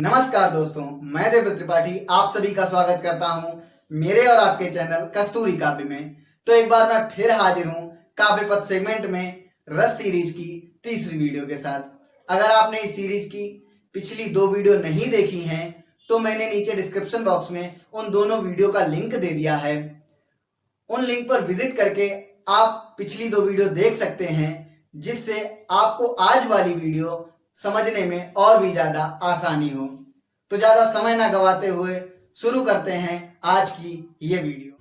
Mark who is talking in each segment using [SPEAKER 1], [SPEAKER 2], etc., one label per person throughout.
[SPEAKER 1] नमस्कार दोस्तों, मैं देव त्रिपाठी आप सभी का स्वागत करता हूं मेरे और आपके चैनल कस्तूरी काव्य में। तो एक बार मैं फिर हाजिर हूं काव्य पथ सेगमेंट में रस सीरीज की तीसरी वीडियो के साथ। अगर आपने इस सीरीज की पिछली 2 वीडियो नहीं देखी हैं तो मैंने नीचे डिस्क्रिप्शन बॉक्स में उन दोनों वीडियो का लिंक दे दिया है। उन लिंक पर विजिट करके आप पिछली 2 वीडियो देख सकते हैं, जिससे आपको आज वाली वीडियो समझने में और भी ज्यादा आसानी हो। तो ज्यादा समय ना गवाते हुए शुरू करते हैं आज की ये वीडियो।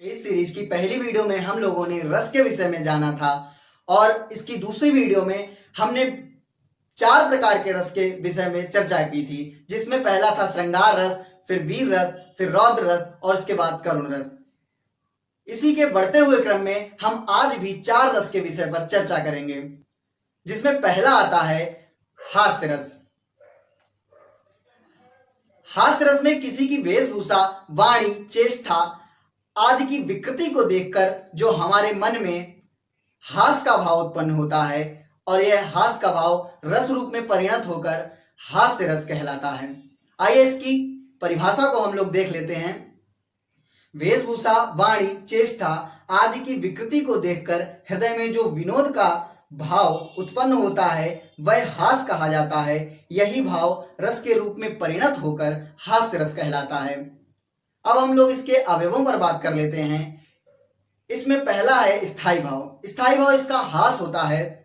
[SPEAKER 1] इस सीरीज की पहली वीडियो में हम लोगों ने रस के विषय में जाना था और इसकी दूसरी वीडियो में हमने 4 प्रकार के रस के विषय में चर्चा की थी, जिसमें पहला था श्रृंगार रस, फिर वीर रस, फिर रौद्र रस और उसके बाद करुण रस। इसी के बढ़ते हुए क्रम में हम आज भी 4 रस के विषय पर चर्चा करेंगे, जिसमें पहला आता है हास्य रस। हास्य रस में किसी की वेशभूषा, वाणी, चेष्टा आदि की विकृति को देखकर जो हमारे मन में हास्य का भाव उत्पन्न होता है और यह हास्य का भाव रस रूप में परिणत होकर हास्य रस कहलाता है। आइए इसकी परिभाषा को हम लोग देख लेते हैं। वेशभूषा, वाणी, चेष्टा आदि की विकृति को देखकर हृदय में जो विनोद का भाव उत्पन्न होता है वह हास्य कहा जाता है। यही भाव रस के रूप में परिणत होकर हास्य रस कहलाता है। अब हम लोग इसके अवयवों पर बात कर लेते हैं। इसमें पहला है स्थायी भाव। स्थायी भाव इसका हास्य होता है।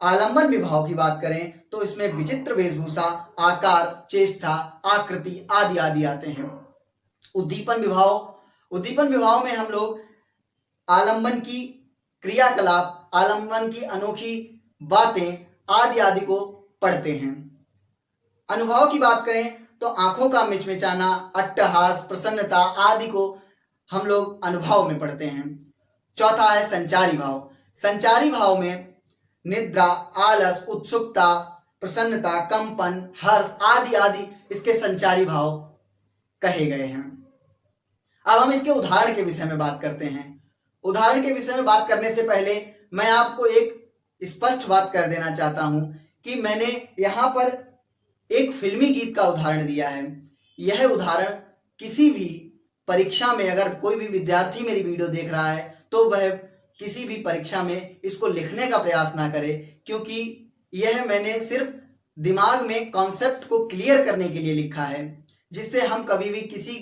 [SPEAKER 1] आलंबन विभाव की बात करें तो इसमें विचित्र वेशभूषा, आकार, चेष्टा, आकृति आदि आदि आते हैं। उद्दीपन विभाव में हम लोग आलंबन की क्रियाकलाप, आलंबन की अनोखी बातें आदि आदि को पढ़ते हैं। अनुभव की बात करें तो आंखों का मिचमिचाना, अट्टहास, प्रसन्नता आदि को हम लोग अनुभव में पढ़ते हैं। चौथा है संचारी भाव। संचारी भाव में निद्रा, आलस, उत्सुकता, प्रसन्नता, कंपन, हर्ष आदि आदि इसके संचारी भाव कहे गए हैं। अब हम इसके उदाहरण के विषय में बात करते हैं। उदाहरण के विषय में बात करने से पहले मैं आपको एक स्पष्ट बात कर देना चाहता हूं कि मैंने यहाँ पर एक फिल्मी गीत का उदाहरण दिया है। यह उदाहरण किसी भी परीक्षा में, अगर कोई भी विद्यार्थी मेरी वीडियो देख रहा है तो वह किसी भी परीक्षा में इसको लिखने का प्रयास ना करे, क्योंकि यह मैंने सिर्फ दिमाग में कॉन्सेप्ट को क्लियर करने के लिए लिखा है, जिससे हम कभी भी किसी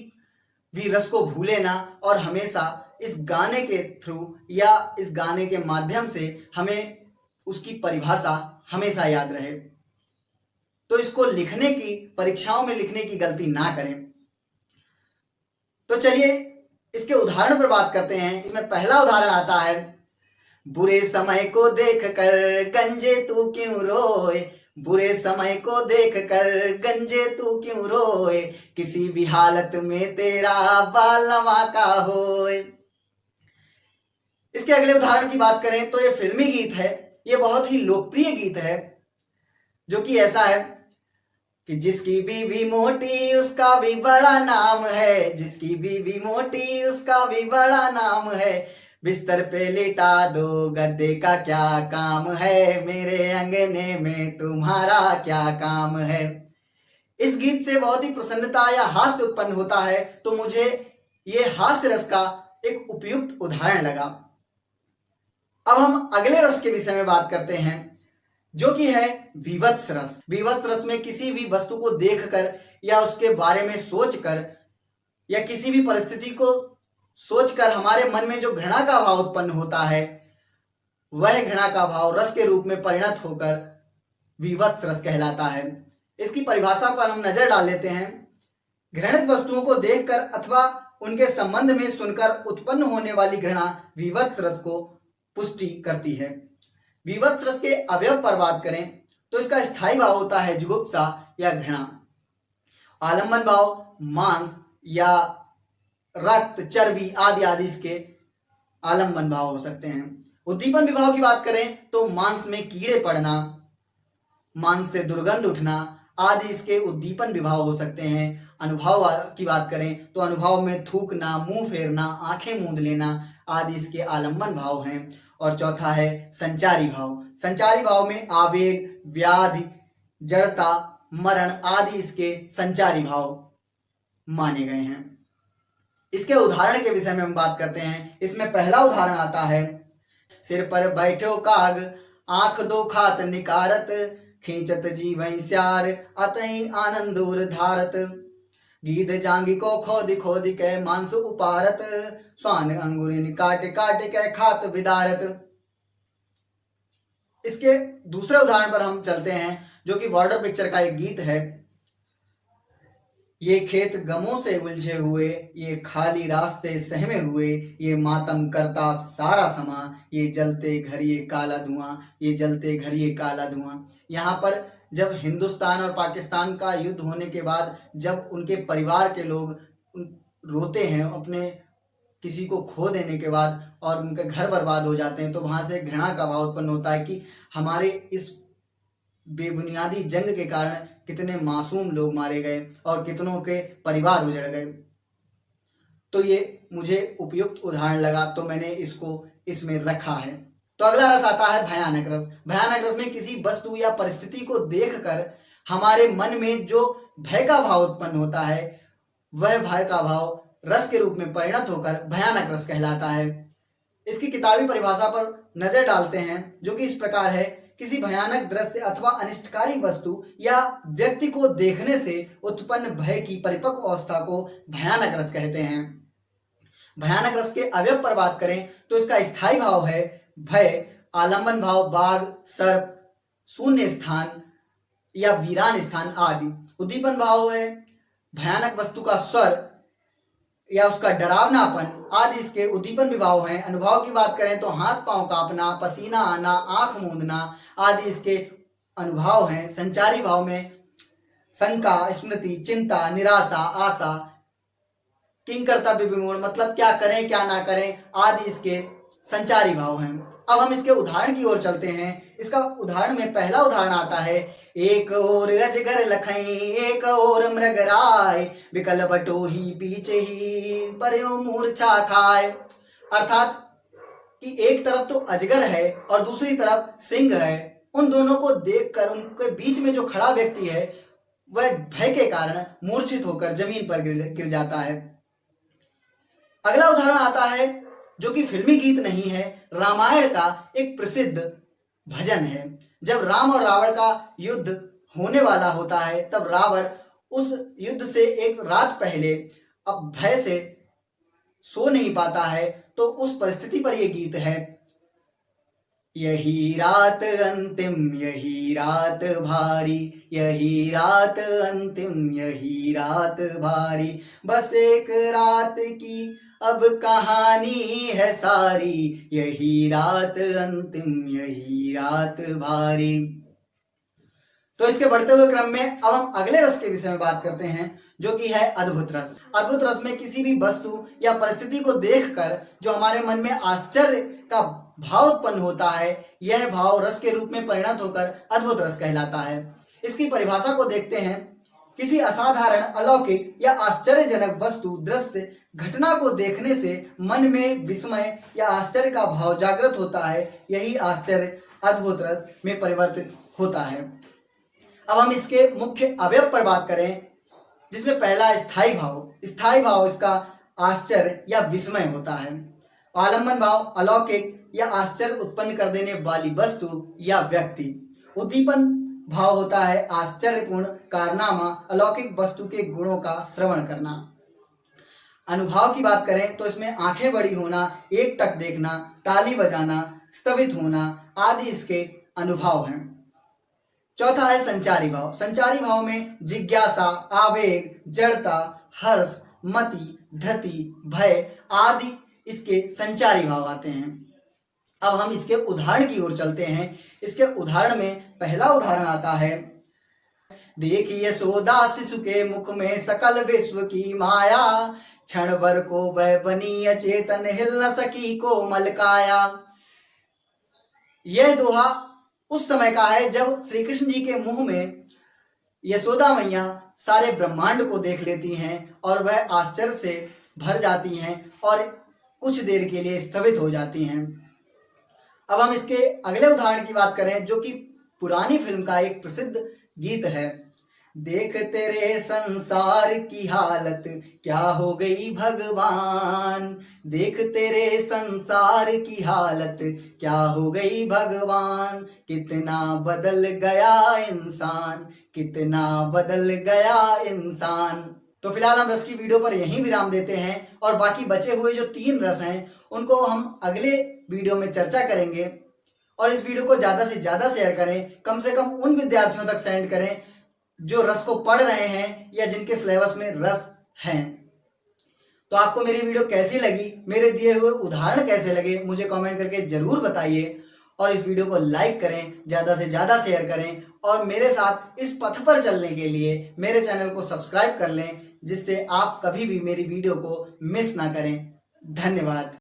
[SPEAKER 1] भी रस को भूले ना और हमेशा इस गाने के थ्रू या इस गाने के माध्यम से हमें उसकी परिभाषा हमेशा याद रहे। तो इसको लिखने की, परीक्षाओं में लिखने की गलती ना करें। तो चलिए इसके उदाहरण पर बात करते हैं। इसमें पहला उदाहरण आता है, बुरे समय को देख कर गंजे तू क्यों रोए, बुरे समय को देख कर गंजे तू क्यों रोए, किसी भी हालत में तेरा बालवा का होए। इसके अगले उदाहरण की बात करें तो ये फिल्मी गीत है। ये बहुत ही लोकप्रिय गीत है, जो कि ऐसा है कि जिसकी बीवी मोटी उसका भी बड़ा नाम है, जिसकी बीवी मोटी उसका भी बड़ा नाम है, बिस्तर पे लेटा दो गद्दे का क्या काम है, मेरे अंगने में तुम्हारा क्या काम है। इस गीत से बहुत ही प्रसन्नता या हास्य उत्पन्न होता है, तो मुझे ये हास्य रस का एक उपयुक्त उदाहरण लगा। अब हम अगले रस के विषय में बात करते हैं, जो कि है विभत्स रस। विभत्स रस में किसी भी वस्तु को देखकर या उसके बारे में सोचकर या किसी भी परिस्थिति को सोचकर हमारे मन में जो घृणा का भाव उत्पन्न होता है, वह घृणा का भाव रस के रूप में परिणत होकर विभत्स रस कहलाता है। इसकी परिभाषा पर हम नजर डाल लेते हैं। घृणित वस्तुओं को देखकर अथवा उनके संबंध में सुनकर उत्पन्न होने वाली घृणा विभत्स रस को पुष्टि करती है। विभत्स रस के अवयव पर बात करें तो इसका स्थायी भाव होता है जुगुप्सा या घृणा। आलंबन भाव मांस या रक्त, चर्बी आदि आदि इसके आलंबन भाव हो सकते हैं। उद्दीपन विभाव की बात करें तो मांस में कीड़े पड़ना, मांस से दुर्गंध उठना आदि इसके उद्दीपन विभाव हो सकते हैं। अनुभव की बात करें तो अनुभव में थूकना, मुंह फेरना, आंखें मूंद लेना आदि इसके आलम्बन भाव हैं। और चौथा है संचारी भाव। संचारी भाव में आवेग, व्याधि, जड़ता, मरण आदि इसके संचारी भाव माने गए हैं। इसके उदाहरण के विषय में हम बात करते हैं। इसमें पहला उदाहरण आता है, सिर पर बैठो काग, आंख दो खात निकारत, खींचत जीवई स्यार, अतई आनंदूर धारत, गीध जांगी को खोद खोद के मांस उपारत, स्वान अंगुरिन काट काट के खात विदारत। इसके दूसरे उदाहरण पर हम चलते हैं, जो कि बॉर्डर पिक्चर का एक गीत है। ये खेत गमों से उलझे हुए, ये खाली रास्ते सहमे हुए, ये मातम करता सारा समा, ये जलते घर ये काला धुआं, ये जलते घर ये काला धुआं। यहाँ पर जब हिंदुस्तान और पाकिस्तान का युद्ध होने के बाद जब उनके परिवार के लोग रोते हैं अपने किसी को खो देने के बाद और उनके घर बर्बाद हो जाते हैं, तो वहाँ से घृणा का भाव उत्पन्न होता है कि हमारे इस बेबुनियादी जंग के कारण कितने मासूम लोग मारे गए और कितनों के परिवार उजड़ गए। तो ये मुझे उपयुक्त उदाहरण लगा, तो मैंने इसको इसमें रखा है। तो अगला रस आता है भयानक रस। भयानक रस में किसी वस्तु या परिस्थिति को देखकर हमारे मन में जो भय का भाव उत्पन्न होता है, वह भय का भाव रस के रूप में परिणत होकर भयानक रस कहलाता है। इसकी किताबी परिभाषा पर नजर डालते हैं, जो कि इस प्रकार है, किसी भयानक दृश्य अथवा अनिष्टकारी वस्तु या व्यक्ति को देखने से उत्पन्न भय की परिपक्व अवस्था को भयानक रस कहते हैं। भयानक रस के अवयव पर बात करें तो इसका स्थायी भाव है भय, आलम्बन भाव बाघ, सर्प, शून्य स्थान या वीरान स्थान आदि। उद्दीपन भाव है भयानक वस्तु का स्वर या उसका डरावनापन आदि इसके उद्दीपन विभाव हैं। अनुभव की बात करें तो हाथ पांव कांपना, पसीना आना, आंख मूंदना आदि इसके अनुभव हैं। संचारी भाव में शंका, स्मृति, चिंता, निराशा, आशा, किंग कर्तव्य विमूढ़ मतलब क्या करें क्या ना करें आदि इसके संचारी भाव हैं। अब हम इसके उदाहरण की ओर चलते हैं। इसका उदाहरण में पहला उदाहरण आता है, एक ओर अजगर लखई, एक ओर मृगराय, विकल बटोही पीछे ही पर्यो मूर्छा खाए। अर्थात कि एक तरफ तो अजगर है और दूसरी तरफ सिंह है। उन दोनों को देखकर उनके बीच में जो खड़ा व्यक्ति है वह भय के कारण मूर्छित होकर जमीन पर गिर जाता है। अगला उदाहरण आता है, जो कि फिल्मी गीत नहीं है, रामायण का एक प्रसिद्ध भजन है। जब राम और रावण का युद्ध होने वाला होता है, तब रावण उस युद्ध से एक रात पहले अब भय से सो नहीं पाता है, तो उस परिस्थिति पर यह गीत है, यही रात अंतिम यही रात भारी, यही रात अंतिम यही रात भारी, बस एक रात की अब कहानी है सारी, यही रात अंतिम यही रात भारी। तो इसके बढ़ते हुए क्रम में अब हम अगले रस के विषय में बात करते हैं, जो कि है अद्भुत रस। अद्भुत रस में किसी भी वस्तु या परिस्थिति को देखकर जो हमारे मन में आश्चर्य का भाव उत्पन्न होता है, यह भाव रस के रूप में परिणत होकर अद्भुत रस कहलाता है। इसकी परिभाषा को देखते हैं, किसी असाधारण, अलौकिक या आश्चर्यजनक वस्तु, दृश्य, घटना को देखने से मन में विस्मय या आश्चर्य का भाव जागृत होता है, यही आश्चर्य अद्भुत रस में परिवर्तित होता है। अब हम इसके मुख्य अवयव पर बात करें, जिसमें पहला स्थायी भाव। स्थायी भाव इसका आश्चर्य या विस्मय होता है। आलम्बन भाव अलौकिक या आश्चर्य उत्पन्न कर देने वाली वस्तु या व्यक्ति। उद्दीपन भाव होता है आश्चर्यपूर्ण कारनामा, अलौकिक वस्तु के गुणों का श्रवण करना। अनुभव की बात करें तो इसमें आंखें बड़ी होना, एक टक देखना, ताली बजाना, स्तवित होना आदि इसके अनुभव हैं। चौथा है संचारी भाव। संचारी भाव में जिज्ञासा, आवेग, जड़ता, हर्ष, मति, धृति, भय आदि इसके संचारी भाव आते हैं। अब हम इसके उदाहरण की ओर चलते हैं। इसके उदाहरण में पहला उदाहरण आता है, देखिए यशोदा शिशु के मुख में सकल विश्व की माया, क्षण भर को वह बनी अचेतन, हिल न सकी कोमल काया। यह दोहा उस समय का है जब श्री कृष्ण जी के मुंह में यशोदा मैया सारे ब्रह्मांड को देख लेती हैं और वह आश्चर्य से भर जाती हैं और कुछ देर के लिए स्थगित हो जाती हैं। अब हम इसके अगले उदाहरण की बात करें, जो कि पुरानी फिल्म का एक प्रसिद्ध गीत है। देख तेरे संसार की हालत क्या हो गई भगवान, देख तेरे संसार की हालत क्या हो गई भगवान, कितना बदल गया इंसान, कितना बदल गया इंसान। तो फिलहाल हम रस की वीडियो पर यहीं विराम देते हैं और बाकी बचे हुए जो 3 रस हैं उनको हम अगले वीडियो में चर्चा करेंगे। और इस वीडियो को ज़्यादा से ज़्यादा शेयर करें, कम से कम उन विद्यार्थियों तक सेंड करें जो रस को पढ़ रहे हैं या जिनके सिलेबस में रस हैं। तो आपको मेरी वीडियो कैसी लगी, मेरे दिए हुए उदाहरण कैसे लगे, मुझे कमेंट करके जरूर बताइए। और इस वीडियो को लाइक करें, ज़्यादा से ज़्यादा शेयर करें और मेरे साथ इस पथ पर चलने के लिए मेरे चैनल को सब्सक्राइब कर लें, जिससे आप कभी भी मेरी वीडियो को मिस ना करें। धन्यवाद।